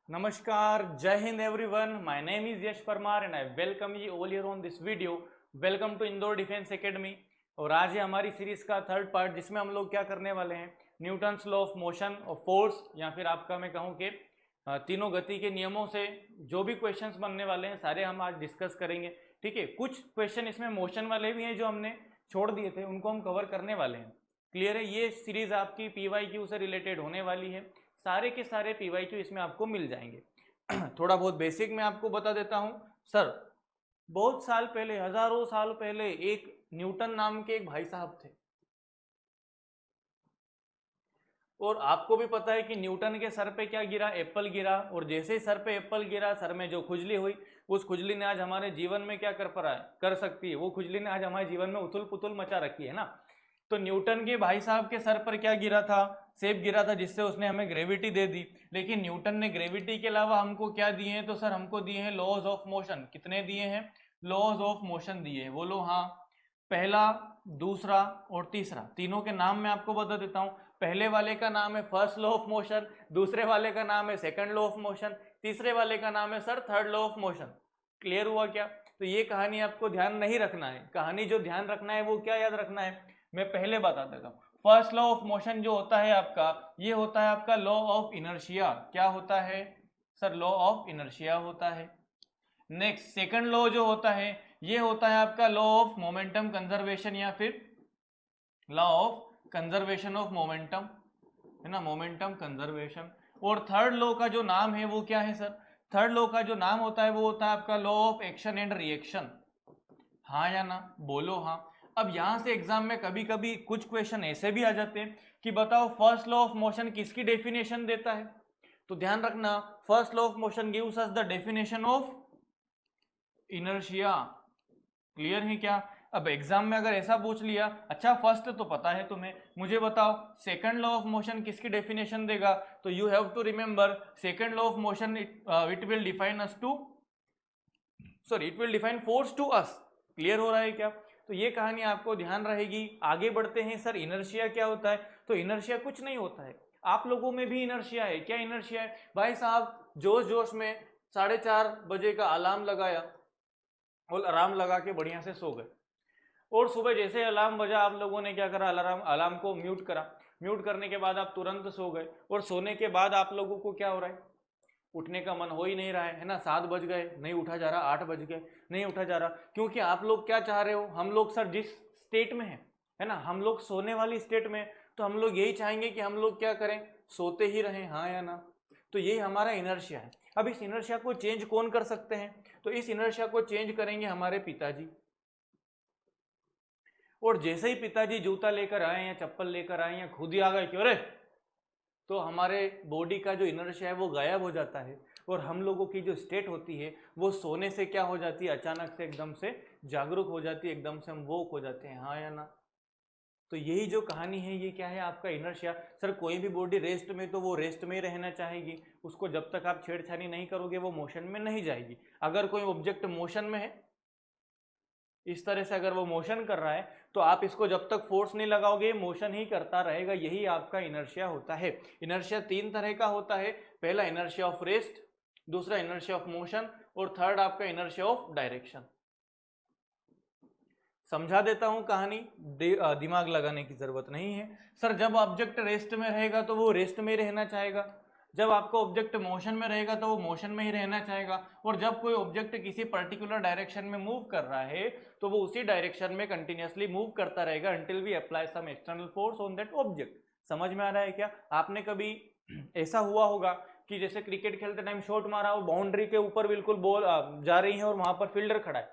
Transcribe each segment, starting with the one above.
Namaskar, Jai Hind everyone. My name is Yash Parmar and I welcome you all here on this video. Welcome to Indore defence academy. और आज है हमारी series का third part जिसमें हम लोग क्या करने वाले हैं, न्यूटन्स लॉ ऑफ मोशन और फोर्स या फिर आपका मैं कहूँ कि तीनों गति के नियमों से जो भी क्वेश्चंस बनने वाले हैं सारे हम आज डिस्कस करेंगे। ठीक है, कुछ क्वेश्चन इसमें मोशन वाले भी हैं जो हमने छोड़ दिए थे, उनको हम कवर करने वाले हैं। क्लियर है, ये सीरीज आपकी PYQ से रिलेटेड होने वाली है। सारे के सारे PYQ इसमें आपको मिल जाएंगे। थोड़ा बहुत बेसिक मैं आपको बता देता हूं। सर, बहुत साल पहले, हजारों साल पहले एक न्यूटन नाम के एक भाई साहब थे, और आपको भी पता है कि न्यूटन के सर पे क्या गिरा, एप्पल गिरा। और जैसे ही सर पे एप्पल गिरा, सर में जो खुजली हुई, उस खुजली ने आज हमारे जीवन में क्या कर सकती है, वो खुजली ने आज हमारे जीवन में उथल पुथल मचा रखी है ना। तो न्यूटन के भाई साहब के सर पर क्या गिरा था, सेब गिरा था, जिससे उसने हमें ग्रेविटी दे दी। लेकिन न्यूटन ने ग्रेविटी के अलावा हमको क्या दिए हैं, तो सर हमको दिए हैं लॉज ऑफ मोशन। कितने दिए हैं, लॉज ऑफ मोशन दिए हैं, बोलो हाँ। पहला, दूसरा और तीसरा, तीनों के नाम मैं आपको बता देता हूं। पहले वाले का नाम है फर्स्ट लॉ ऑफ मोशन, दूसरे वाले का नाम है सेकंड लॉ ऑफ मोशन, तीसरे वाले का नाम है sir third law of motion. Clear हुआ क्या? तो ये कहानी आपको ध्यान नहीं रखना है। कहानी जो ध्यान रखना है वो क्या याद रखना है, मैं पहले बता देता हूँ। फर्स्ट लॉ ऑफ मोशन जो होता है आपका, ये होता है आपका लॉ ऑफ इनर्शिया। क्या होता है सर? लॉ ऑफ इनर्शिया होता है। नेक्स्ट, सेकंड लॉ जो होता है, ये होता है आपका लॉ ऑफ मोमेंटम कंजर्वेशन या फिर law of conservation of momentum, है ना, मोमेंटम कंजर्वेशन। और थर्ड लॉ का जो नाम है वो क्या है सर? थर्ड लॉ का जो नाम होता है वो होता है आपका law of action and reaction. हाँ या ना, बोलो हाँ। अब यहां से एग्जाम में कभी कभी कुछ क्वेश्चन ऐसे भी आ जाते हैं कि बताओ फर्स्ट लॉ ऑफ मोशन किसकी डेफिनेशन देता है। तो ध्यान रखना, first law of motion gives us the definition of inertia. Clear है क्या? अब एग्जाम में अगर ऐसा पूछ लिया, अच्छा फर्स्ट तो पता है तुम्हें, मुझे बताओ सेकंड लॉ ऑफ मोशन किसकी डेफिनेशन देगा, तो you have to remember second law of motion it will define us to, sorry it will define force to us. Clear हो रहा है क्या? तो ये कहानी आपको ध्यान रहेगी। आगे बढ़ते हैं। सर इनर्शिया क्या होता है? तो इनर्शिया कुछ नहीं होता है, आप लोगों में भी इनर्शिया है। क्या इनर्शिया है भाई साहब? जोश जोश में 4:30 बजे का अलार्म लगाया और अलार्म लगा के बढ़िया से सो गए, और सुबह जैसे अलार्म बजा आप लोगों ने क्या करा, अलार्म अलार्म को म्यूट करा। म्यूट करने के बाद आप तुरंत सो गए, और सोने के बाद आप लोगों को क्या हो रहा है, उठने का मन हो ही नहीं रहा है ना। 7 बज गए नहीं उठा जा रहा, 8 बज गए नहीं उठा जा रहा। क्योंकि आप लोग क्या चाह रहे हो, हम लोग सर जिस स्टेट में है ना, हम लोग सोने वाली स्टेट में, तो हम लोग यही चाहेंगे कि हम लोग क्या करें, सोते ही रहें, हाँ या ना। तो यही हमारा इनर्शिया है। अब इस इनर्शिया को चेंज कौन कर सकते हैं, तो इस इनर्शिया को चेंज करेंगे हमारे पिताजी। और जैसे ही पिताजी जूता लेकर आए या चप्पल लेकर आए या खुद ही आ गए क्यों रे, तो हमारे बॉडी का जो इनर्शिया है वो गायब हो जाता है, और हम लोगों की जो स्टेट होती है वो सोने से क्या हो जाती है, अचानक से एकदम से जागरूक हो जाती है, एकदम से हम वोक हो जाते हैं, हाँ या ना। तो यही जो कहानी है ये क्या है, आपका इनर्शिया। सर कोई भी बॉडी रेस्ट में, तो वो रेस्ट में ही रहना चाहेगी, उसको जब तक आप छेड़छाड़ी नहीं करोगे वो मोशन में नहीं जाएगी। अगर कोई ऑब्जेक्ट मोशन में है, इस तरह से अगर वो मोशन कर रहा है, तो आप इसको जब तक फोर्स नहीं लगाओगे मोशन ही करता रहेगा। यही आपका इनर्शिया होता है। इनर्शिया 3 तरह का होता है। पहला इनर्शिया ऑफ रेस्ट, दूसरा इनर्शिया ऑफ मोशन, और थर्ड आपका इनर्शिया ऑफ डायरेक्शन। समझा देता हूं कहानी, दिमाग लगाने की जरूरत नहीं है। सर जब ऑब्जेक्ट रेस्ट में रहेगा तो वो रेस्ट में ही रहना चाहेगा, जब आपका ऑब्जेक्ट मोशन में रहेगा तो वो मोशन में ही रहना चाहेगा, और जब कोई ऑब्जेक्ट किसी पर्टिकुलर डायरेक्शन में मूव कर रहा है तो वो उसी डायरेक्शन में कंटिन्यूअसली मूव करता रहेगा until we apply some external force on that object. समझ में आ रहा है क्या? आपने कभी ऐसा हुआ होगा कि जैसे क्रिकेट खेलते टाइम शॉट मारा और बाउंड्री के ऊपर बिल्कुल बॉल जा रही है और वहां पर फील्डर खड़ा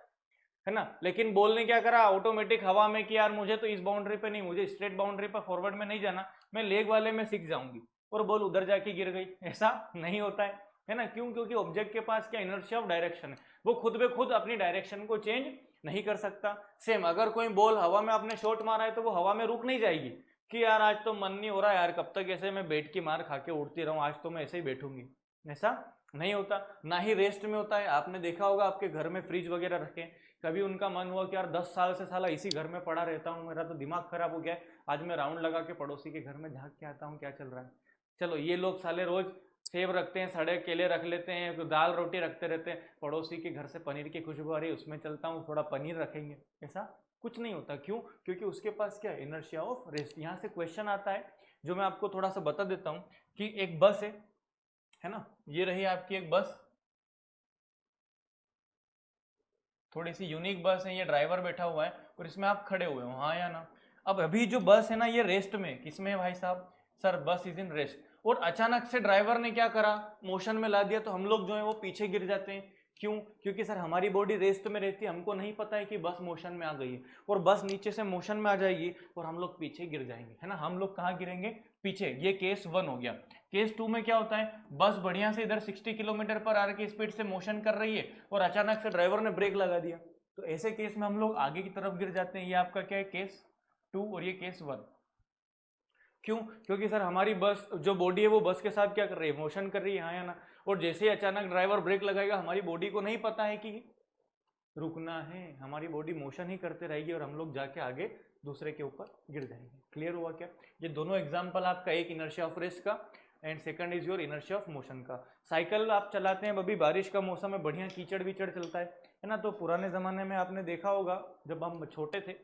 है ना, लेकिन बॉल ने क्या करा, ऑटोमेटिक हवा में कि यार मुझे तो इस बाउंड्री पे नहीं, मुझे स्ट्रेट बाउंड्री पर फॉरवर्ड में नहीं जाना, मैं लेग वाले में सीख जाऊंगी, और बॉल उधर जाके गिर गई। ऐसा नहीं होता है ना। क्यों? क्योंकि ऑब्जेक्ट के पास क्या, इनर्शिया ऑफ डायरेक्शन है, वो खुद बे खुद अपनी डायरेक्शन को चेंज नहीं कर सकता। सेम अगर कोई बॉल हवा में आपने शॉट मारा है तो वो हवा में रुक नहीं जाएगी कि यार आज तो मन नहीं हो रहा यार, कब तक ऐसे मैं बैठ की मार खा के उड़ती रहूं, आज तो मैं ऐसे ही बैठूंगी। ऐसा नहीं होता। ना ही रेस्ट में होता है। आपने देखा होगा आपके घर में फ्रिज वगैरह रखे, कभी उनका मन हुआ कि यार 10 साल से साला इसी घर में पड़ा रहता हूँ, मेरा तो दिमाग खराब हो गया है, आज मैं राउंड लगा के पड़ोसी के घर में झांक के आता हूँ क्या चल रहा है। चलो ये लोग साले रोज सेब रखते हैं, सड़े केले रख लेते हैं, तो दाल रोटी रखते रहते हैं, पड़ोसी के घर से पनीर की खुशबू आ रही है उसमें चलता हूँ थोड़ा पनीर रखेंगे, ऐसा कुछ नहीं होता। क्यों? क्योंकि उसके पास क्या, इनर्शिया ऑफ रेस्ट। यहाँ से क्वेश्चन आता है जो मैं आपको थोड़ा सा बता देता हूँ कि एक बस है ना, ये रही आपकी एक बस, थोड़ी सी यूनिक बस है, ये ड्राइवर बैठा हुआ है और इसमें आप खड़े हुए हो, हाँ या ना। अब अभी जो बस है ना ये रेस्ट में, किसमें है भाई साहब? सर बस इज इन रेस्ट। और अचानक से ड्राइवर ने क्या करा, मोशन में ला दिया, तो हम लोग जो है वो पीछे गिर जाते हैं। क्यों? क्योंकि सर हमारी बॉडी रेस्ट में रहती है, हमको नहीं पता है कि बस मोशन में आ गई है, और बस नीचे से मोशन में आ जाएगी और हम लोग पीछे गिर जाएंगे, है ना। हम लोग कहाँ गिरेंगे? पीछे। ये केस 1 हो गया। केस 2 में क्या होता है, बस बढ़िया से इधर 60 किलोमीटर पर आवर की स्पीड से मोशन कर रही है और अचानक से ड्राइवर ने ब्रेक लगा दिया, तो ऐसे केस में हम लोग आगे की तरफ गिर जाते हैं। ये आपका क्या है, केस 2 और ये केस 1। क्यों? क्योंकि सर हमारी बस जो बॉडी है वो बस के साथ क्या कर रही है, मोशन कर रही है, हाँ या ना। और जैसे ही अचानक ड्राइवर ब्रेक लगाएगा, हमारी बॉडी को नहीं पता है कि रुकना है, हमारी बॉडी मोशन ही करते रहेगी और हम लोग जाके आगे दूसरे के ऊपर गिर जाएंगे। क्लियर हुआ क्या? ये दोनों एग्जाम्पल आपका, एक इनर्शिया ऑफ रेस्ट का and second is your inertia of motion का। साइकिल आप चलाते हैं, अभी बारिश का मौसम है, बढ़िया कीचड़ विचड़ चलता है ना। तो पुराने ज़माने में आपने देखा होगा, जब हम छोटे थे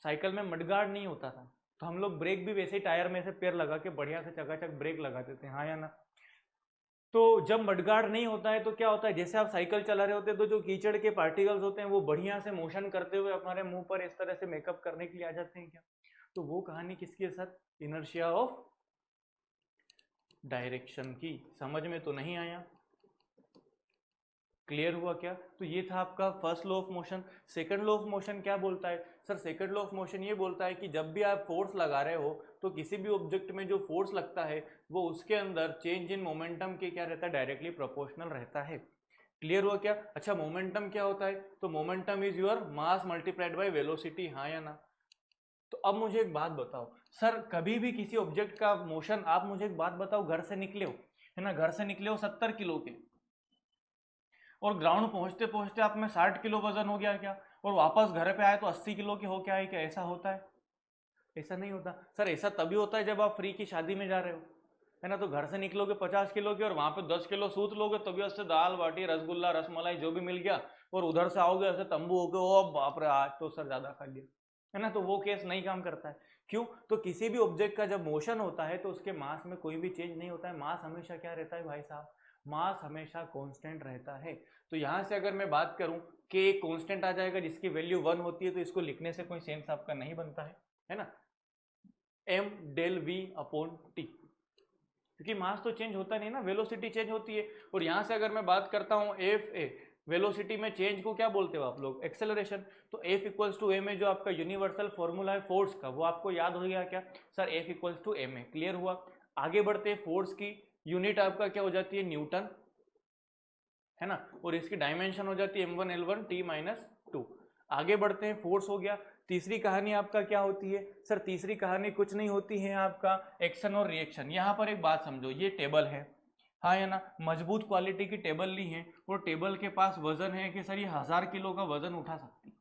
साइकिल में मडगार्ड नहीं होता था, तो हम लोग ब्रेक भी वैसे ही टायर में से पैर लगा के बढ़िया से चकाचक ब्रेक लगाते थे, हाँ या ना। तो जब मडगार्ड नहीं होता है तो क्या होता है, जैसे आप साइकिल चला रहे होते हैं तो जो कीचड़ के पार्टिकल्स होते हैं वो बढ़िया से मोशन करते हुए हमारे मुंह पर इस तरह से मेकअप करने के लिए आ जाते हैं क्या। तो वो कहानी किसकी है सर? इनर्शिया ऑफ डायरेक्शन की। समझ में तो नहीं आया? क्लियर हुआ क्या? तो ये था आपका first law of motion. Second law of motion क्या बोलता है sir? Second law of motion ये बोलता है कि जब भी आप फोर्स लगा रहे हो तो किसी भी ऑब्जेक्ट में जो फोर्स लगता है वो उसके अंदर चेंज इन मोमेंटम के क्या रहता है, डायरेक्टली प्रोपोर्शनल रहता है। क्लियर हुआ क्या? अच्छा, मोमेंटम क्या होता है? तो momentum is your mass multiplied by velocity, हाँ या ना। तो अब मुझे एक बात बताओ सर, कभी भी किसी ऑब्जेक्ट का मोशन, आप मुझे एक बात बताओ, घर से निकले हो, है ना, घर से निकले हो 70 किलो के, और ग्राउंड पहुंचते पहुंचते आप में 60 किलो वजन हो गया क्या, और वापस घर पे आए तो 80 किलो के हो क्या है क्या? ऐसा होता है? ऐसा नहीं होता सर। ऐसा तभी होता है जब आप फ्री की शादी में जा रहे हो, है ना। तो घर से निकलोगे 50 किलो के और वहां पे 10 किलो सूत लोगे, तभी उससे दाल बाटी रसगुल्ला रसमलाई जो भी मिल गया, और उधर से आओगे ऐसे तंबू हो गए, ओ बाप रे आज तो सर ज्यादा खा लिया, है ना। तो वो केस नहीं काम करता है। क्यों? तो किसी भी ऑब्जेक्ट का जब मोशन होता है तो उसके मास में कोई भी चेंज नहीं होता है। मास हमेशा क्या रहता है भाई साहब? मास हमेशा कांस्टेंट रहता है। तो यहां से अगर मैं बात करूं कि एक कांस्टेंट आ जाएगा जिसकी वैल्यू 1 होती है, तो इसको लिखने से कोई सेंस आपका नहीं बनता है ना। M del V upon T, क्योंकि मास तो चेंज होता नहीं ना, वेलोसिटी चेंज होती है। और यहां से अगर मैं बात करता हूं एफ ए, वेलोसिटी में चेंज को क्या बोलते हो आप लोग? एक्सेलरेशन। तो एफ इक्वल्स टू ए में जो आपका यूनिवर्सल फॉर्मूला है फोर्स का, वो आपको याद हो गया क्या सर? एफ इक्वल्स टू ए में। क्लियर हुआ? आगे बढ़ते हैं, फोर्स की यूनिट आपका क्या हो जाती है? न्यूटन, है ना। और इसकी डायमेंशन हो जाती है m1 l1 t-2। आगे बढ़ते हैं, फोर्स हो गया। तीसरी कहानी आपका क्या होती है सर? तीसरी कहानी कुछ नहीं होती है आपका एक्शन और रिएक्शन। यहाँ पर एक बात समझो, ये टेबल है, हाँ या ना, मजबूत क्वालिटी की टेबल ली है, और टेबल के पास वजन है कि सर ये 1000 किलो का वजन उठा सकती है,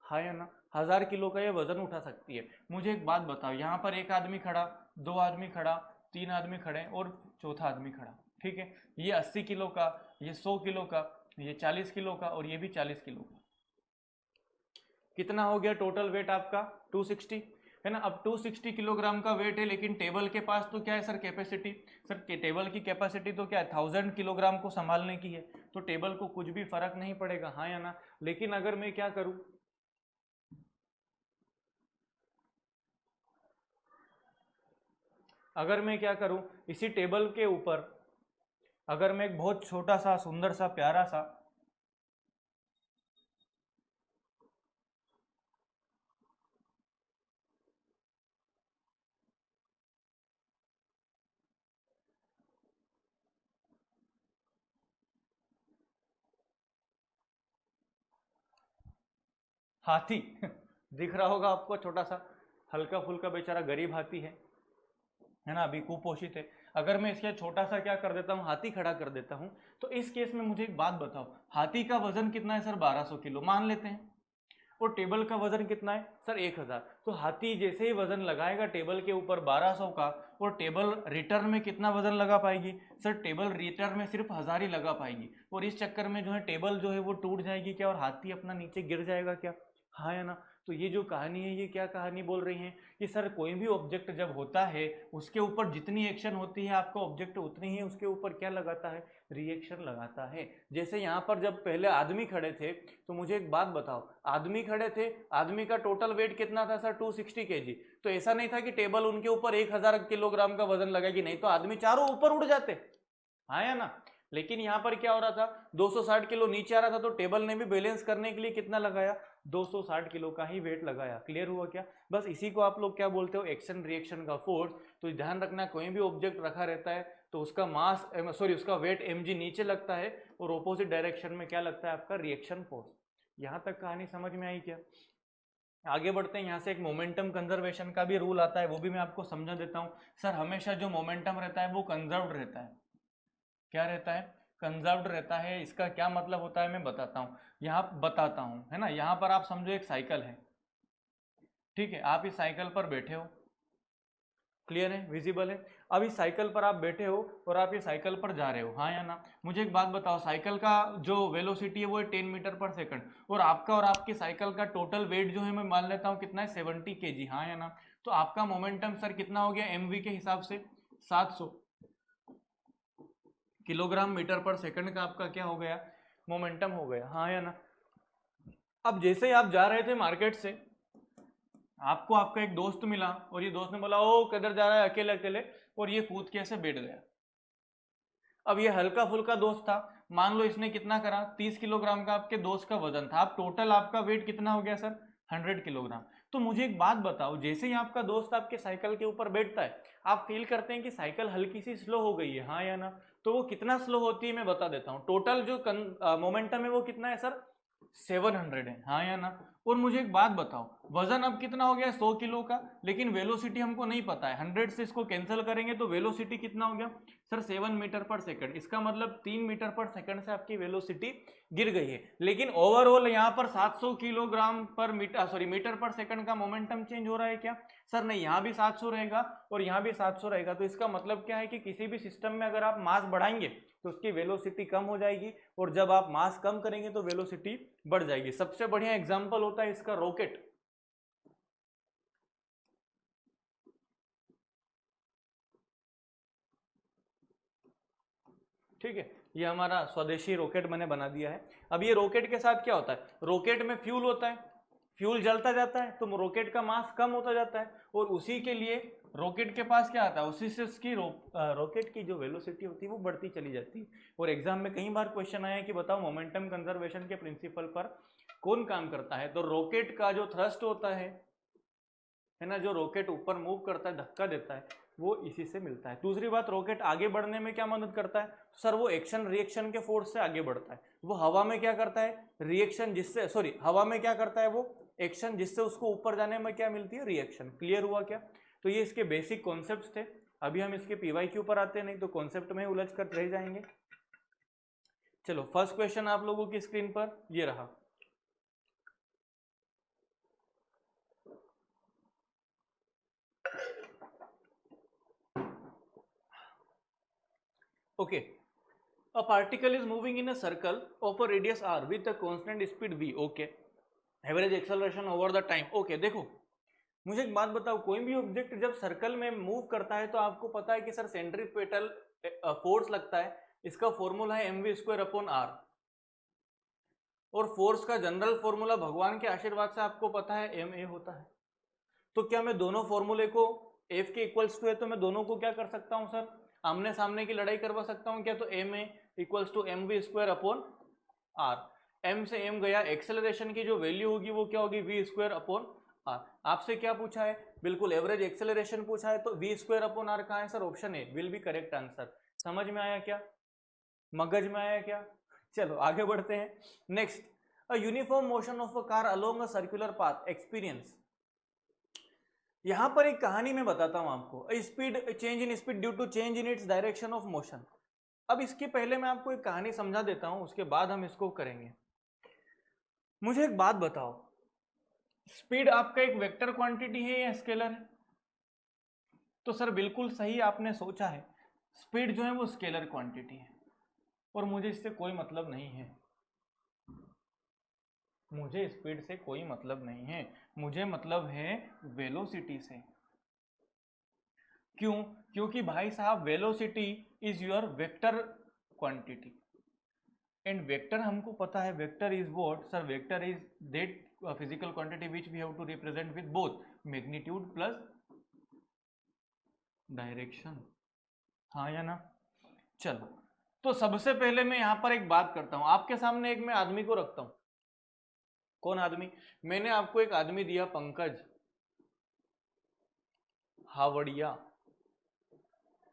हाँ या ना, 1000 किलो का ये वजन उठा सकती है। मुझे एक बात बताओ, यहाँ पर एक आदमी खड़ा, 2 आदमी खड़ा, 3 आदमी खड़े और चौथा आदमी खड़ा, ठीक है। ये 80 किलो का, ये 100 किलो का, ये 40 किलो का, और ये भी 40 किलो का। कितना हो गया टोटल वेट आपका? 260, है ना। अब 260 किलोग्राम का वेट है, लेकिन टेबल के पास तो क्या है सर? कैपेसिटी। सर टेबल की कैपेसिटी तो क्या है? 1000 किलोग्राम को संभालने की है, तो टेबल को कुछ भी फर्क नहीं पड़ेगा, हाँ या ना। लेकिन अगर मैं क्या करूं, अगर मैं क्या करूं, इसी टेबल के ऊपर अगर मैं एक बहुत छोटा सा सुंदर सा प्यारा सा हाथी दिख रहा होगा आपको, छोटा सा हल्का फुल्का बेचारा गरीब हाथी है ना, अभी कुपोषित है। अगर मैं इसके छोटा सा क्या कर देता हूँ, हाथी खड़ा कर देता हूँ, तो इस केस में मुझे एक बात बताओ, हाथी का वजन कितना है सर? 1200 किलो मान लेते हैं। और टेबल का वजन कितना है सर 1000। तो हाथी जैसे ही वजन लगाएगा टेबल के ऊपर 1200 का, और टेबल रिटर्न में कितना वजन लगा पाएगी सर, टेबल रिटर्न में सिर्फ 1000 ही लगा पाएगी, और इस चक्कर में जो है टेबल जो है वो टूट जाएगी क्या, और हाथी अपना नीचे गिर जाएगा क्या, हाँ या ना। तो ये जो कहानी है ये क्या कहानी बोल रही है कि सर कोई भी ऑब्जेक्ट जब होता है उसके ऊपर जितनी एक्शन होती है आपका ऑब्जेक्ट उतनी ही उसके ऊपर क्या लगाता है, रिएक्शन लगाता है। जैसे यहाँ पर जब पहले आदमी खड़े थे तो मुझे एक बात बताओ, आदमी खड़े थे, आदमी का टोटल वेट कितना था सर 260 kg। तो ऐसा नहीं था कि टेबल उनके ऊपर 1000 किलोग्राम का वजन लगाएगी, नहीं तो आदमी चारों ऊपर उड़ जाते, हाँ या ना। लेकिन यहाँ पर क्या हो रहा था, 260 किलो नीचे आ रहा था तो टेबल ने भी बैलेंस करने के लिए कितना लगाया, 260 किलो का ही वेट लगाया। क्लियर हुआ क्या, बस इसी को आप लोग क्या बोलते हो, एक्शन रिएक्शन का फोर्स। तो ध्यान रखना कोई भी ऑब्जेक्ट रखा रहता है तो उसका मास उसका वेट mg नीचे लगता है और ऑपोजिट डायरेक्शन में क्या लगता है आपका, रिएक्शन फोर्स। यहाँ तक कहानी समझ में आई क्या। आगे बढ़ते हैं, यहाँ से एक मोमेंटम कंजर्वेशन का भी रूल आता है, वो भी मैं आपको समझा देता हूँ। सर हमेशा जो मोमेंटम रहता है वो कंजर्व्ड रहता है, क्या रहता है, कंजर्व्ड रहता है। इसका क्या मतलब होता है मैं बताता हूँ, यहाँ बताता हूँ, है ना। यहाँ पर आप समझो एक साइकिल है, ठीक है, आप इस साइकिल पर बैठे हो, क्लियर है, विजिबल है। अब इस साइकिल पर आप बैठे हो और आप ये साइकिल पर जा रहे हो, हाँ या ना। मुझे एक बात बताओ, साइकिल का जो वेलोसिटी है वो है 10 मीटर पर सेकंड, और आपका और आपकी साइकिल का टोटल वेट जो है मैं मान लेता हूँ कितना है, 70 kg, हाँ या ना। तो आपका मोमेंटम सर कितना हो गया mv के हिसाब से, 700 किलोग्राम मीटर पर सेकंड का आपका क्या हो गया, मोमेंटम हो गया, हाँ या ना। अब जैसे ही आप जा रहे थे मार्केट से, आपको आपका एक दोस्त मिला और ये दोस्त ने बोला ओ किधर जा रहा है अकेले अकेले, और ये कूद के ऐसे बैठ गया। अब ये हल्का फुल्का दोस्त था, मान लो इसने कितना करा, 30 किलोग्राम का आपके दोस्त का वजन था, आप टोटल आपका वेट कितना हो गया सर, 100 किलोग्राम। तो मुझे एक बात बताओ, जैसे ही आपका दोस्त आपके साइकिल के ऊपर बैठता है आप फील करते हैं कि साइकिल हल्की सी स्लो हो गई है, हाँ या ना। तो वो कितना स्लो होती है मैं बता देता हूँ, टोटल जो मोमेंटम है वो कितना है सर, 700 है, हाँ या ना। और मुझे एक बात बताओ, वजन अब कितना हो गया 100 किलो का, लेकिन वेलोसिटी हमको नहीं पता है, 100 से इसको कैंसिल करेंगे तो वेलोसिटी कितना हो गया सर, 7 मीटर पर सेकंड। इसका मतलब 3 मीटर पर सेकंड से आपकी वेलोसिटी गिर गई है। लेकिन ओवरऑल यहाँ पर 700 किलोग्राम पर मीटर पर सेकंड का मोमेंटम चेंज हो रहा है क्या सर, नहीं, यहाँ भी 700 रहेगा और यहाँ भी 700 रहेगा। तो इसका मतलब क्या है कि किसी भी सिस्टम में अगर आप मास बढ़ाएंगे तो उसकी वेलोसिटी कम हो जाएगी, और जब आप मास कम करेंगे तो वेलोसिटी बढ़ जाएगी। सबसे बढ़िया एग्जांपल होता है इसका रॉकेट। ठीक है, ये हमारा स्वदेशी रॉकेट मैंने बना दिया है। अब ये रॉकेट के साथ क्या होता है, रॉकेट में फ्यूल होता है, फ्यूल जलता जाता है तो रॉकेट का मास कम होता जाता है, और उसी के लिए रॉकेट के पास क्या आता है, उसी से उसकी रॉकेट की जो वेलोसिटी होती है वो बढ़ती चली जाती है। और एग्जाम में कई बार क्वेश्चन आया कि बताओ मोमेंटम कंजर्वेशन के प्रिंसिपल पर कौन काम करता है, तो रॉकेट का जो थ्रस्ट होता है ना, जो रॉकेट ऊपर मूव करता है, धक्का देता है, वो इसी से मिलता है। दूसरी बात, रॉकेट आगे बढ़ने में क्या मदद करता है सर, वो एक्शन रिएक्शन के फोर्स से आगे बढ़ता है। वो हवा में क्या करता है, रिएक्शन, जिससे हवा में क्या करता है वो एक्शन, जिससे उसको ऊपर जाने में क्या मिलती है, रिएक्शन। क्लियर हुआ क्या। तो ये इसके बेसिक कॉन्सेप्ट थे। अभी हम इसके पीवाईक्यू पर आते हैं, नहीं तो कॉन्सेप्ट में उलझ कर रह जाएंगे। चलो फर्स्ट क्वेश्चन आप लोगों की स्क्रीन पर ये रहा। Okay, a particle is moving in a circle of a radius r with a constant speed v. Okay, average acceleration over the time. Okay, देखो मुझे एक बात बताओ, कोई भी ऑब्जेक्ट जब सर्कल में मूव करता है तो आपको पता है कि सर सेंट्रीपेटल फोर्स लगता है, इसका फॉर्मूला है mv²/r, और फोर्स का जनरल फॉर्मूला भगवान के आशीर्वाद से आपको पता है ma होता है। तो क्या मैं दोनों फॉर्मूले को F के इक्वल्स टू है तो मैं दोनों को क्या कर सकता हूं सर, आमने सामने की लड़ाई करवा सकता हूं क्या, तो ma equals to mv²/r। m से m गया, एक्सेलरेशन की जो वैल्यू होगी वो क्या होगी, v²/r। आपसे क्या पूछा है, बिल्कुल एवरेज एक्सेलरेशन पूछा है, तो v²/r कहाँ है sir, option A will be correct answer. समझ में आया क्या, मगज में आया क्या। चलो आगे बढ़ते हैं। Next, a uniform motion of a car along a circular path experience. यहां पर एक कहानी में बताता हूं आपको, speed change in speed due to change in its direction of motion. अब इसके पहले मैं आपको एक कहानी समझा देता हूं, उसके बाद हम इसको करेंगे। मुझे एक बात बताओ, स्पीड आपका एक वेक्टर क्वांटिटी है या स्केलर है? तो सर बिल्कुल सही आपने सोचा है, स्पीड जो है वो स्केलर क्वांटिटी है और मुझे इससे कोई मतलब नहीं है, मुझे स्पीड से कोई मतलब नहीं है, मुझे मतलब है वेलोसिटी से। क्यों? क्योंकि भाई साहब velocity is your vector quantity and vector हमको पता है vector is what sir, vector is that physical quantity which we have to represent with both magnitude plus direction, हाँ या ना? चलो, तो सबसे पहले मैं यहां पर एक बात करता हूं, आपके सामने एक मैं आदमी को रखता हूं। कौन आदमी? मैंने आपको एक आदमी दिया पंकज हावड़िया।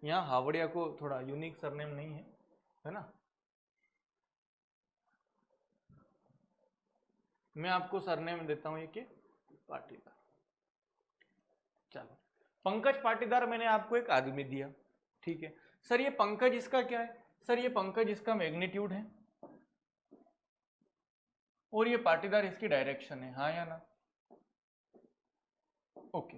यहाँ हावड़िया को थोड़ा यूनिक सरनेम नहीं है ना? मैं आपको सरनेम देता हूं ये कि पाटीदार। चलो, पंकज पाटीदार मैंने आपको एक आदमी दिया, ठीक है सर। ये पंकज इसका क्या है? सर ये पंकज इसका मैग्नीट्यूड है और ये पाटीदार इसकी डायरेक्शन है, हाँ या ना? ओके,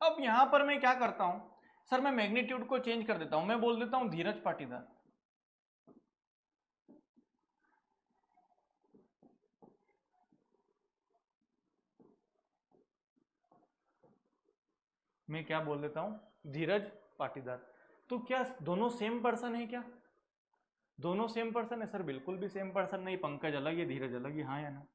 अब यहां पर मैं क्या करता हूं सर, मैं मैग्नीट्यूड को चेंज कर देता हूं, मैं बोल देता हूं धीरज पाटीदार। मैं क्या बोल देता हूं? धीरज पाटीदार। तो क्या दोनों सेम पर्सन है क्या? दोनों सेम पर्सन है सर? बिल्कुल भी सेम पर्सन नहीं, पंकज अलग है धीरज अलग है, हाँ या ना?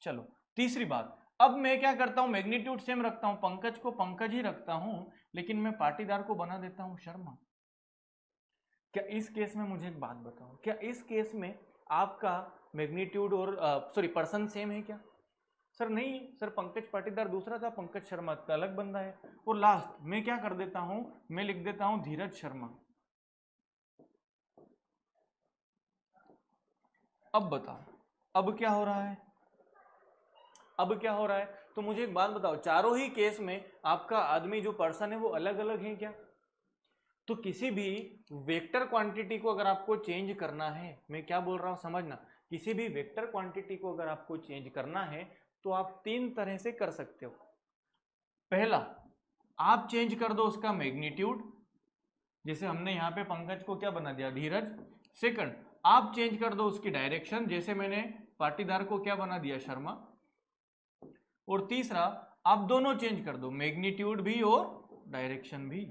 चलो, तीसरी बात, अब मैं क्या करता हूं, मैग्नीट्यूड सेम रखता हूं, पंकज को पंकज ही रखता हूं, लेकिन मैं पाटीदार को बना देता हूं शर्मा। क्या इस केस में, मुझे एक बात बताओ, क्या इस केस में आपका मैग्नीट्यूड और सॉरी पर्सन सेम है क्या? सर नहीं सर, पंकज पाटीदार दूसरा था, पंकज शर्मा का अलग बंदा है। और लास्ट मैं क्या कर देता हूं, मैं लिख देता हूं धीरज शर्मा। अब बताओ, अब क्या हो रहा है? अब क्या हो रहा है? तो मुझे एक बात बताओ, चारों ही केस में आपका आदमी जो पर्सन है वो अलग अलग है क्या? तो किसी भी वेक्टर क्वांटिटी को अगर आपको चेंज करना है, मैं क्या बोल रहा हूं समझना, किसी भी वेक्टर क्वांटिटी को अगर आपको चेंज करना है तो आप तीन तरह से कर सकते हो। पहला, आप चेंज कर दो उसका मैग्नीट्यूड, जैसे हमने यहां पे पंकज को क्या बना दिया, धीरज। सेकंड, आप चेंज कर दो उसकी डायरेक्शन, जैसे मैंने पाटीदार को क्या बना दिया, शर्मा। और तीसरा, आप दोनों चेंज कर दो, मैग्नीट्यूड भी और डायरेक्शन भी।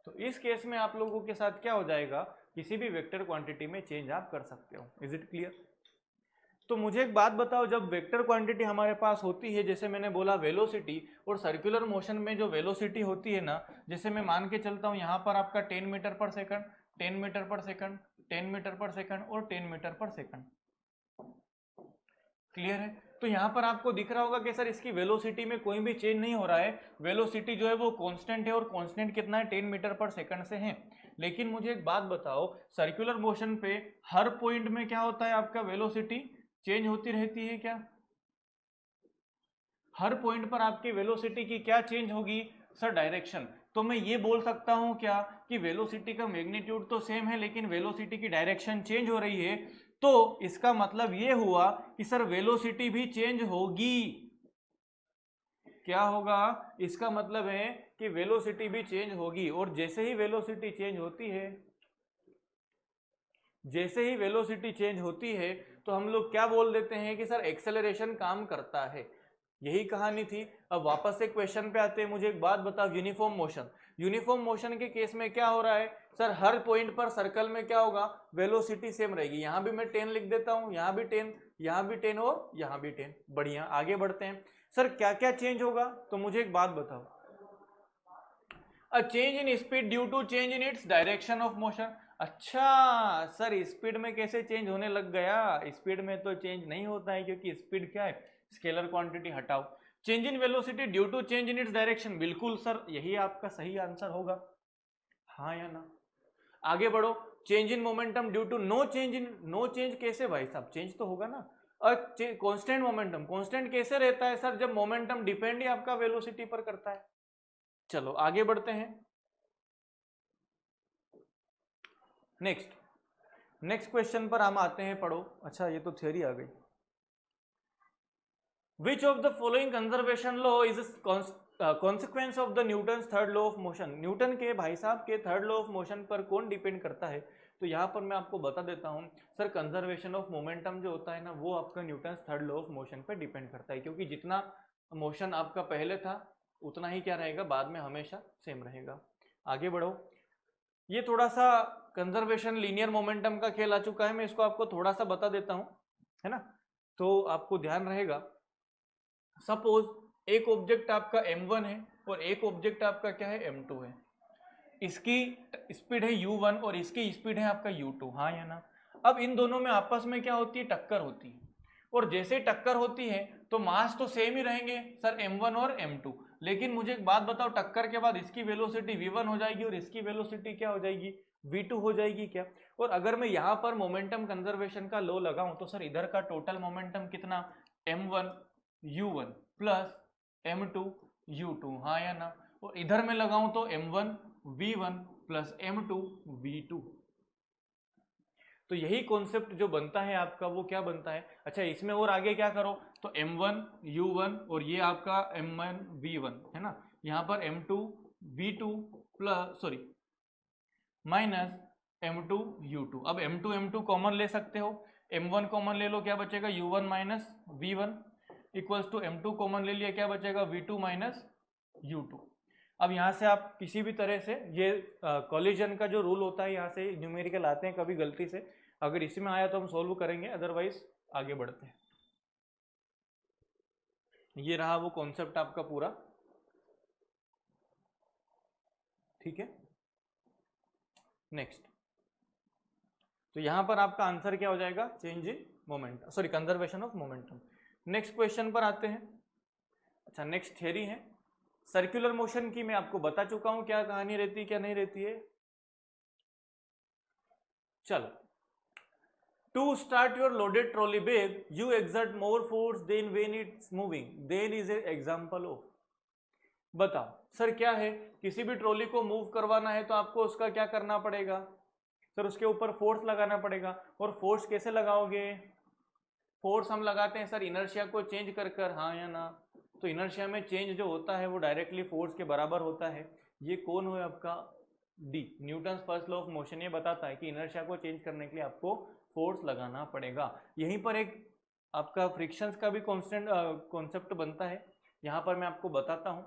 तो इस केस में आप लोगों के साथ क्या हो जाएगा, किसी भी वेक्टर क्वांटिटी में चेंज आप कर सकते हो। Is it clear? तो मुझे एक बात बताओ, जब वेक्टर क्वांटिटी हमारे पास होती है, जैसे मैंने बोला वेलोसिटी, और सर्कुलर मोशन में जो वेलोसिटी होती है ना, जैसे मैं मान के चलता हूं यहां पर आपका 10 metre per second, 10 metre per second, 10 metre per second और 10 मीटर पर सेकंड। क्लियर है? तो यहां पर आपको दिख रहा होगा कि सर इसकी वेलोसिटी में कोई भी चेंज नहीं हो रहा है, वेलोसिटी जो है वो कांस्टेंट है, और कांस्टेंट कितना है, 10 मीटर पर सेकंड से है। लेकिन मुझे एक बात बताओ, सर्कुलर मोशन पे हर पॉइंट में क्या होता है, आपका वेलोसिटी चेंज होती रहती है क्या? हर पॉइंट पर आपकी वेलोसिटी की क्या चेंज होगी, सर डायरेक्शन। तो मैं ये बोल सकता हूं क्या कि वेलोसिटी का मैग्नीट्यूड तो सेम है लेकिन वेलोसिटी की डायरेक्शन चेंज हो रही है, तो इसका मतलब ये हुआ कि सर वेलोसिटी भी चेंज होगी। क्या होगा? इसका मतलब है कि वेलोसिटी भी चेंज होगी, और जैसे ही वेलोसिटी चेंज होती है, जैसे ही वेलोसिटी चेंज होती है तो हम लोग क्या बोल देते हैं कि सर एक्सेलरेशन काम करता है। यही कहानी थी। अब वापस से क्वेश्चन पे आते हैं, मुझे एक बात बताओ, यूनिफॉर्म मोशन, यूनिफॉर्म मोशन के केस में क्या हो रहा है सर, हर पॉइंट पर सर्कल में क्या होगा, वेलोसिटी सेम रहेगी। यहां भी मैं 10 लिख देता हूं, यहां भी 10, यहां भी 10 और यहां भी 10। बढ़िया, आगे बढ़ते हैं। सर क्या क्या चेंज होगा, तो मुझे एक बात बताओ, a change in speed due to change in its direction of motion. अच्छा सर, स्पीड में कैसे चेंज होने लग गया? स्पीड में तो चेंज नहीं होता है, क्योंकि स्पीड क्या है, स्केलर क्वांटिटी। हटाओ। Change in velocity due to change in its direction, बिल्कुल सर यही आपका सही आंसर होगा, हाँ या ना? आगे बढ़ो। Change in momentum due to no change in, no change कैसे भाई साहब, चेंज तो होगा ना। और कांस्टेंट मोमेंटम, कांस्टेंट कैसे रहता है सर, जब मोमेंटम डिपेंड ही आपका वेलोसिटी पर करता है। चलो आगे बढ़ते हैं। नेक्स्ट, नेक्स्ट क्वेश्चन पर हम आते हैं, पढ़ो। अच्छा ये तो थ्योरी आ गई। Which of the following conservation law is consequence of the Newton's third law of motion. Newton के भाई साहब के थर्ड लॉ ऑफ मोशन पर कौन डिपेंड करता है? तो यहाँ पर मैं आपको बता देता हूँ सर, कंजर्वेशन ऑफ मोमेंटम जो होता है ना, वो आपका Newton's third law of motion पर डिपेंड करता है, क्योंकि जितना मोशन आपका पहले था उतना ही क्या रहेगा बाद में, हमेशा सेम रहेगा। आगे बढ़ो। ये थोड़ा सा कंजर्वेशन लीनियर मोमेंटम का खेल आ चुका है, मैं इसको आपको थोड़ा सा बता देता हूं, है ना, तो आपको ध्यान रहेगा। सपोज एक ऑब्जेक्ट आपका m1 है और एक ऑब्जेक्ट आपका क्या है, m2 है। इसकी स्पीड है u1 और इसकी स्पीड है आपका u2, हाँ या ना। अब इन दोनों में आपस में क्या होती है, टक्कर होती है, और जैसे टक्कर होती है तो मास तो सेम ही रहेंगे सर, m1 और m2। लेकिन मुझे एक बात बताओ, टक्कर के बाद इसकी वेलोसिटी v1 हो जाएगी और इसकी वेलोसिटी क्या हो जाएगी, v2 हो जाएगी क्या? और अगर मैं यहाँ पर मोमेंटम कंजर्वेशन का लॉ लगाऊं तो सर इधर का टोटल मोमेंटम कितना, m1 u1 plus m2 u2, हाँ या ना। और इधर में लगाऊं तो m1 v1 plus m2 v2। तो यही कॉन्सेप्ट जो बनता है आपका, वो क्या बनता है। अच्छा, इसमें और आगे क्या करो तो m1 u1 और ये आपका m1 v1 है ना, यहाँ पर m2 v2 plus sorry minus m2 u2। अब m2 m2 कॉमन ले सकते हो, m1 कॉमन ले लो, क्या बचेगा u1 minus v1 equals to m2 common ले लिया, क्या बचेगा v2 माइनस u2। अब यहाँ से आप किसी भी तरह से ये कॉलिजन का जो रूल होता है, यहाँ से न्यूमेरिकल आते हैं कभी गलती से, अगर इसमें आया तो हम सॉल्व करेंगे, अदरवाइज आगे बढ़ते हैं। ये रहा वो कॉन्सेप्ट आपका पूरा, ठीक है। नेक्स्ट, तो यहां पर आपका आंसर क्या हो जाएगा, change in moment, sorry conservation of momentum. Next question पर आते हैं। अच्छा, नेक्स्ट थ्योरी है सर्कुलर मोशन की, मैं आपको बता चुका हूं क्या कहानी रहती है क्या नहीं रहती है। चलो, to start your loaded trolley bag you exert more force than when it's moving, there is an example of। बताओ सर क्या है, किसी भी ट्रॉली को मूव करवाना है तो आपको उसका क्या करना पड़ेगा सर, उसके ऊपर फोर्स लगाना पड़ेगा। और फोर्स कैसे लगाओगे, फोर्स हम लगाते हैं सर इनर्शिया को चेंज कर कर, हाँ या ना। तो इनर्शिया में चेंज जो होता है वो डायरेक्टली फोर्स के बराबर होता है। ये कौन हो आपका, D, Newton's first law of motion. ये बताता है कि इनर्शिया को चेंज करने के लिए आपको फोर्स लगाना पड़ेगा। यहीं पर एक आपका फ्रिक्शंस का भी कांस्टेंट कॉन्सेप्ट बनता है, यहां पर मैं आपको बताता हूं।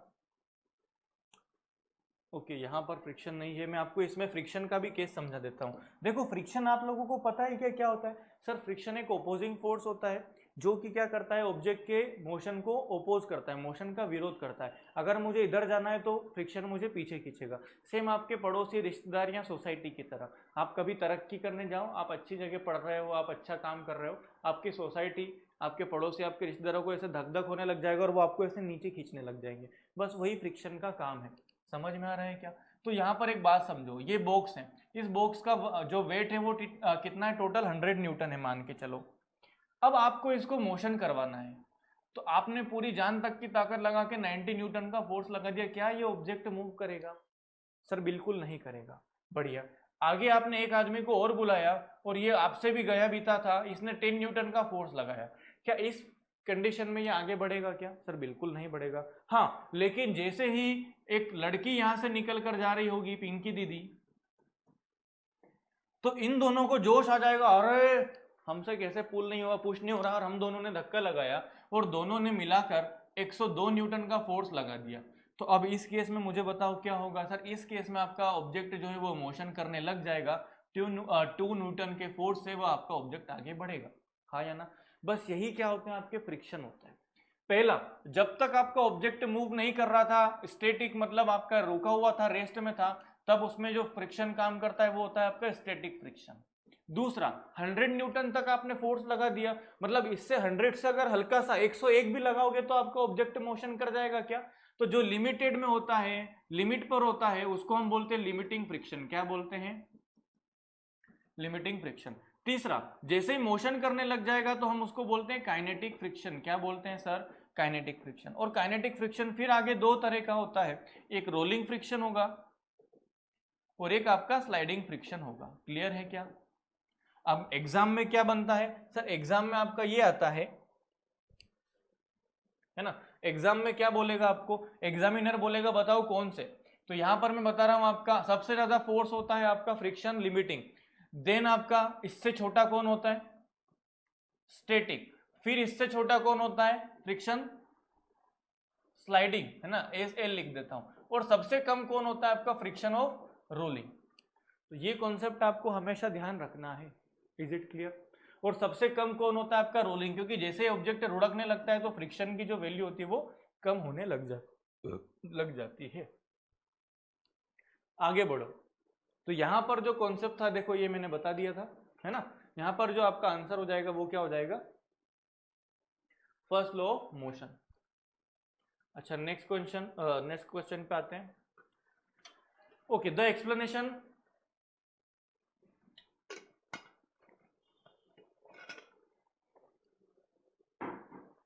ओके, यहाँ पर फ्रिक्शन नहीं है, मैं आपको इसमें फ्रिक्शन का भी केस समझा देता हूँ। देखो, फ्रिक्शन आप लोगों को पता है क्या होता है सर, फ्रिक्शन एक ओपोजिंग फोर्स होता है जो कि क्या करता है, ऑब्जेक्ट के मोशन को ओपोज करता है, मोशन का विरोध करता है। अगर मुझे इधर जाना है तो फ्रिक्शन मुझे पीछे खींचेगा। सेम आपके पड़ोसी, रिश्तेदार या सोसाइटी की तरह, आप कभी तरक्की करने जाओ, आप अच्छी जगह पढ़ रहे हो, आप अच्छा काम कर रहे हो, आपकी सोसाइटी, आपके पड़ोसी, आपके रिश्तेदारों को ऐसे धक धक होने लग जाएगा और वो आपको ऐसे नीचे खींचने लग जाएंगे। बस वही फ्रिक्शन का काम है। समझ में आ रहा है क्या? तो यहाँ पर एक बात समझो, ये बॉक्स है, इस बॉक्स का जो वेट है वो कितना है, टोटल 100 न्यूटन है मान के चलो। अब आपको इसको मोशन करवाना है, तो आपने पूरी जान तक की ताकत लगा के 90 न्यूटन का फोर्स लगा दिया, क्या ये ऑब्जेक्ट मूव करेगा सर? बिल्कुल नहीं करेगा। बढ़िया। आगे आपने एक आदमी को और बुलाया और ये आपसे भी गया बीता था, इसने 10 न्यूटन का फोर्स लगाया, क्या इस कंडीशन में ये आगे बढ़ेगा क्या सर? बिल्कुल नहीं बढ़ेगा। हाँ, लेकिन जैसे ही एक लड़की यहां से निकल कर जा रही होगी, पिंकी दीदी, तो इन दोनों को जोश आ जाएगा, अरे हमसे कैसे पुल नहीं हुआ, पुश नहीं हो रहा, और हम दोनों ने धक्का लगाया और दोनों ने मिलाकर 102 न्यूटन का फोर्स लगा दिया। तो अब इस केस में मुझे बताओ क्या होगा सर? इस केस में आपका ऑब्जेक्ट जो है वो मोशन करने लग जाएगा, 2 न्यूटन के फोर्स से वो आपका ऑब्जेक्ट आगे बढ़ेगा, हाँ या ना। बस यही क्या होते हैं, आपके फ्रिक्शन होता है। पहला, जब तक आपका ऑब्जेक्ट मूव नहीं कर रहा था, स्टैटिक मतलब आपका रुका हुआ था, रेस्ट में था, तब उसमें जो फ्रिक्शन काम करता है वो होता है आपका स्टैटिक फ्रिक्शन। दूसरा, 100 न्यूटन तक आपने फोर्स लगा दिया, मतलब इससे 100 से अगर हल्का सा 101 भी लगाओगे तो आपका ऑब्जेक्ट मोशन कर जाएगा क्या? तो जो लिमिटेड में होता है, लिमिट पर होता है, उसको हम बोलते हैं लिमिटिंग फ्रिक्शन। क्या बोलते हैं? Limiting friction. तीसरा, जैसे ही मोशन करने लग जाएगा तो हम उसको बोलते हैं काइनेटिक फ्रिक्शन। क्या बोलते हैं सर? Kinetic friction. और काइनेटिक फ्रिक्शन फिर आगे दो तरह का होता है, एक रोलिंग फ्रिक्शन होगा और एक आपका स्लाइडिंग फ्रिक्शन होगा। क्लियर है क्या? अब एग्जाम में क्या बनता है सर? एग्जाम में आपका ये आता है, है ना। एग्जाम में क्या बोलेगा आपको, एग्जामिनर बोलेगा बताओ कौन से, तो यहां पर मैं बता रहा हूं आपका सबसे ज्यादा फोर्स होता है आपका फ्रिक्शन लिमिटिंग, देन आपका इससे छोटा कौन होता है स्टैटिक, फिर इससे छोटा कौन होता है फ्रिक्शन स्लाइडिंग, है ना, एस एल लिख देता हूं, और सबसे कम कौन होता है आपका फ्रिक्शन ऑफ रोलिंग। तो ये कॉन्सेप्ट आपको हमेशा ध्यान रखना है, इज इट क्लियर। और सबसे कम कौन होता है आपका रोलिंग, क्योंकि जैसे ऑब्जेक्ट लुढ़कने लगता है तो फ्रिक्शन की जो वैल्यू होती है वो कम होने लग जाती है। आगे बढ़ो, तो यहां पर जो कॉन्सेप्ट था देखो ये मैंने बता दिया था, है ना। यहां पर जो आपका आंसर हो जाएगा वो क्या हो जाएगा, फर्स्ट लॉ ऑफ मोशन। अच्छा नेक्स्ट क्वेश्चन पे आते हैं। Okay, the explanation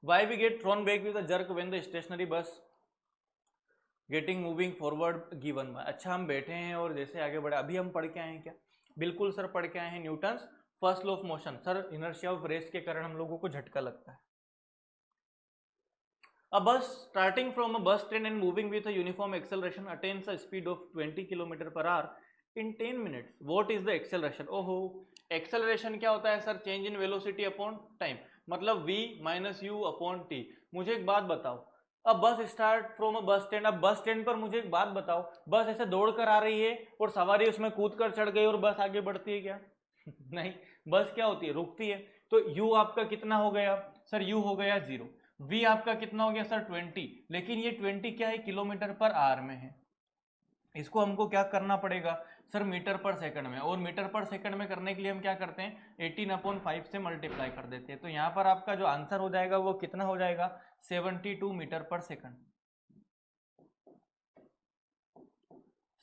why we get thrown back with a jerk when the stationary bus getting moving forward given by। अच्छा हम बैठे हैं और जैसे आगे बढ़े, अभी हम पढ़ के आए हैं क्या, बिल्कुल सर पढ़ के आए हैं Newton's first law of motion. Sir inertia of rest के कारण हम लोगों को झटका लगता है। A bus starting from a bus stand and moving with a uniform acceleration attains a speed of 20 km per hour in 10 minutes. What is the acceleration? ओहो, acceleration क्या होता है sir, change in velocity upon time, मतलब v minus you upon T. मुझे एक बात बताओ, अब बस start from a bus stand, अब बस स्टैंड पर मुझे एक बात बताओ, बस ऐसे दौड़ कर आ रही है और सवारी उसमें कूद कर चढ़ गई और बस आगे बढ़ती है क्या? नहीं, बस क्या होती है, रुकती है। तो u आपका कितना हो गया सर, u हो गया 0, v आपका कितना हो गया सर 20, लेकिन ये 20 क्या है, किलोमीटर पर आवर में है। इसको हमको क्या करना पड़ेगा सर, मीटर पर सेकंड में, और मीटर पर सेकंड में करने के लिए हम क्या करते हैं 18/5 से मल्टीप्लाई कर देते हैं। तो यहाँ पर आपका जो आंसर हो जाएगा वो कितना हो जाएगा, 72 metre per second,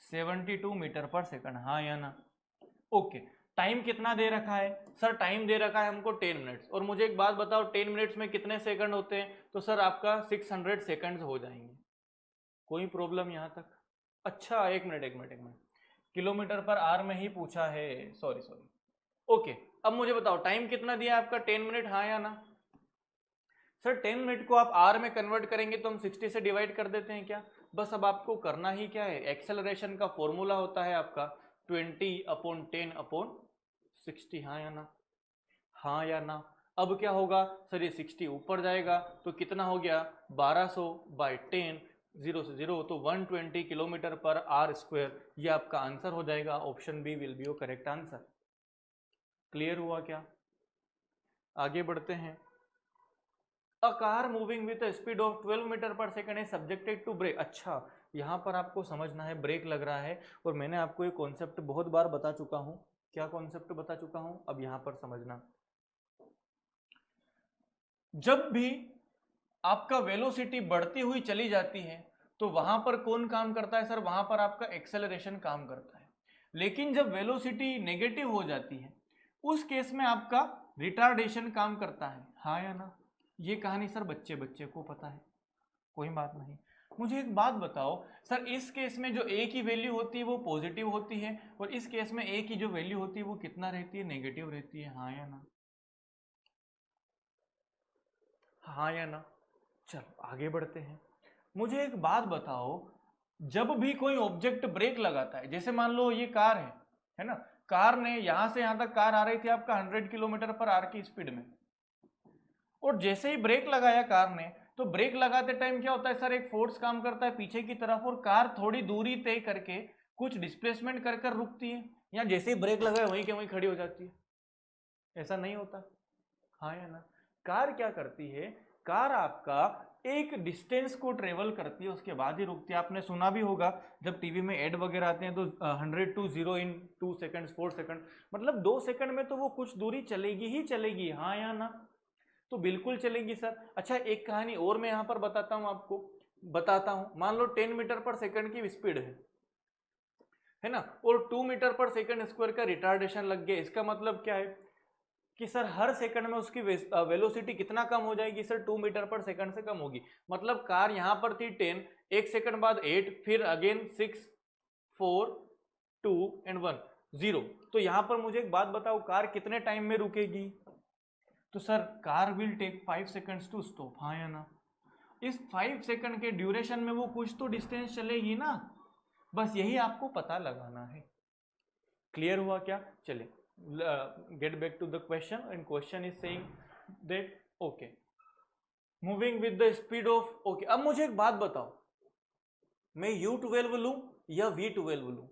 72 metre per second, हाँ या ना। ओके, टाइम कितना दे रखा है सर, टाइम दे रखा है हमको 10 मिनट्स, और मुझे एक बात बताओ 10 मिनट्स में कितने सेकंड होते हैं, तो सर आपका 600 सेकंड्स हो जाएंगे। कोई प्रॉब्लम यहाँ तक? अच्छा एक मिनट, किलोमीटर पर आवर में ही पूछा है, सॉरी। ओके, अब मुझे बताओ टाइम कितना दिया आपका 10 मिनट, हाँ या ना। सर 10 मिनट को आप आवर में कन्वर्ट करेंगे तो हम 60 से डिवाइड कर देते हैं क्या, बस अब आपको करना ही क्या है, एक्सेलरेशन का फॉर्मूला होता है आपका 20/10/60, हाँ या ना, हाँ या ना। अब क्या होगा सर, ये 60 ऊपर जाएगा तो कितना हो गया 1200/10, 0 से 0 तो 120 किलोमीटर पर आर स्क्वायर, ये आपका आंसर हो जाएगा, option B will be your correct answer. Clear हुआ क्या? आगे बढ़ते हैं। A car moving with speed of 12 metre per second is subjected to brake. अच्छा, यहाँ पर आपको समझना है, ब्रेक लग रहा है, और मैंने आपको ये कॉन्सेप्ट बहुत बार बता चुका हूँ। क्या कॉन्सेप्ट बता चुका हूँ, अब यहाँ पर समझना। जब भी आपका वेलोसिटी बढ़ती हुई चली जाती है तो वहां पर कौन काम करता है सर, वहां पर आपका एक्सेलरेशन काम करता है। लेकिन जब वेलोसिटी नेगेटिव हो जाती है उस केस में आपका रिटार्डेशन काम करता है, हाँ या ना। ये कहानी सर बच्चे बच्चे को पता है, कोई बात नहीं। मुझे एक बात बताओ सर, इस केस में जो ए की वैल्यू होती है वो पॉजिटिव होती है, और इस केस में ए की जो वैल्यू होती है वो कितना रहती है, नेगेटिव रहती है, हाँ या ना, हाँ या ना। चलो आगे बढ़ते हैं। मुझे एक बात बताओ, जब भी कोई ऑब्जेक्ट ब्रेक लगाता है, जैसे मान लो ये कार है ना, कार ने यहां से यहां तक कार आ रही थी आपका 100 किलोमीटर पर आवर की स्पीड में, और जैसे ही ब्रेक लगाया कार ने, तो ब्रेक लगाते टाइम क्या होता है सर, एक फोर्स काम करता है पीछे की तरफ, और कार थोड़ी दूरी तय करके कुछ डिस्प्लेसमेंट कर कर रुकती है, या जैसे ही ब्रेक लगाए वहीं के वहीं खड़ी हो जाती है, ऐसा नहीं होता, हाँ या ना। कार क्या करती है, कार आपका एक डिस्टेंस को ट्रेवल करती है उसके बाद ही रुकती है। आपने सुना भी होगा जब टीवी में एड वगैरह आते हैं तो 100 to 0 in 2 seconds 4 सेकंड, मतलब 2 सेकंड में तो वो कुछ दूरी चलेगी ही चलेगी, हाँ या ना। तो बिल्कुल चलेगी सर। अच्छा एक कहानी और मैं यहाँ पर बताता हूँ आपको, बताता हूँ। मान लो 10 मीटर पर सेकंड की स्पीड है ना, और 2 मीटर पर सेकंड स्क्वायर का रिटार्डेशन लग गया। इसका मतलब क्या है कि सर हर सेकंड में उसकी वेलोसिटी कितना कम हो जाएगी सर, 2 मीटर पर सेकंड से कम होगी। मतलब कार यहां पर थी 10, एक सेकंड बाद 8, फिर अगेन 6 4 2 एंड 1 0। तो यहां पर मुझे एक बात बताओ, कार कितने टाइम में रुकेगी, तो sir car will take 5 seconds to stop, हाँ या ना। इस 5 सेकंड के ड्यूरेशन में वो कुछ तो डिस्टेंस चलेगी ना, बस यही आपको पता लगाना है। क्लियर हुआ क्या? चलिए get back to the question, and question is saying that okay moving with the speed of okay. अब मुझे एक बात बताओ, मैं U12 लूं या V12 लूं?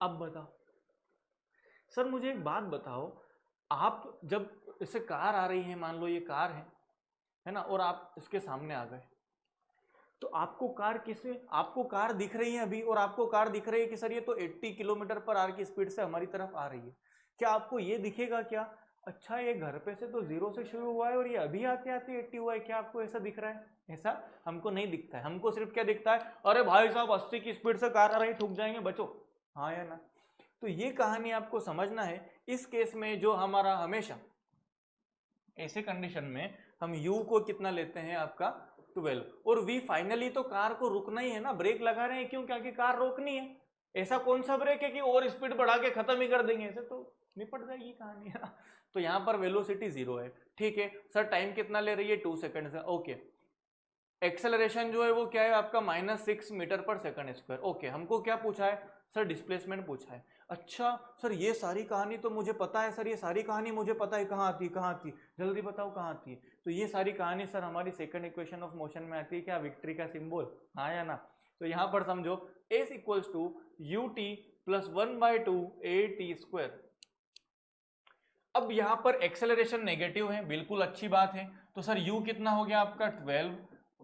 अब बताओ सर, मुझे एक बात बताओ, आप जब इससे कार आ रही है, मान लो ये कार है ना, और आप इसके सामने आ गए, तो आपको कार किससे, आपको कार दिख रही है अभी, और आपको कार दिख रही है कि सर ये तो 80 किलोमीटर पर आवर की स्पीड से हमारी तरफ आ रही है। क्या आपको ये दिखेगा क्या, अच्छा ये घर पे से तो 0 से शुरू हुआ है और ये अभी आते आते 80 हुआ है? क्या आपको ऐसा दिख रहा है? ऐसा हमको नहीं दिखता है। हमको सिर्फ क्या दिखता है, अरे भाई साहब 80 की स्पीड से कार आ रही, ठुक जाएंगे, बचो। हाँ या ना? तो ये कहानी आपको समझना है। इस केस में जो हमारा हमेशा ऐसे कंडीशन में हम U को कितना लेते हैं, आपका 12, और V फाइनली तो कार को रुकना ही है ना, ब्रेक लगा रहे हैं क्यों, क्योंकि कार रोकनी है। ऐसा कौन सा ब्रेक है कि और स्पीड बढ़ा के खत्म ही कर देंगे, ऐसे तो निपट जाएगी कहानी है ना। तो यहाँ पर वेलोसिटी 0 है, ठीक है सर। टाइम कितना ले रही है, 2 सेकंड से, ओके। एक्सेलरेशन जो है वो क्या है आपका, -6 metre per second square, okay. हमको क्या पूछा है सर, डिस्प्लेसमेंट पूछा है। अच्छा सर ये सारी कहानी तो मुझे पता है सर, ये सारी कहानी मुझे पता है, कहाँ आती है, कहाँ आती है, जल्दी बताओ कहाँ आती है। तो ये सारी कहानी सर हमारी सेकंड इक्वेशन ऑफ मोशन में आती है, क्या, विक्ट्री का सिंबल, हाँ या ना? तो यहाँ पर समझो S equals to ut plus 1/2 at²। अब यहाँ पर एक्सेलरेशन नेगेटिव है, बिल्कुल अच्छी बात है। तो सर u कितना हो गया आपका 12,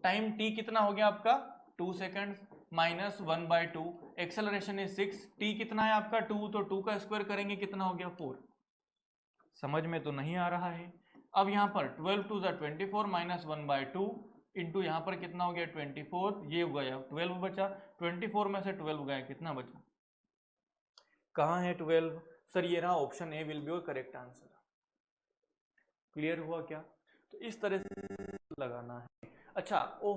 टाइम t कितना हो गया आपका 2 सेकंड, -1/2, एक्सेलरेशन इज 6, t कितना है आपका 2, तो 2 का स्क्वायर करेंगे कितना हो गया 4। समझ में तो नहीं आ रहा है। अब यहाँ पर 12 2 24 -1/2 इंटू यहाँ पर कितना हो गया 24, ये हो गया 12 बचा, 24 में से 12 गया, कितना बचा, कहाँ है 12? सर ये रहा, option A will be your correct answer. Clear हुआ क्या? तो इस तरह से लगाना है। अच्छा ओ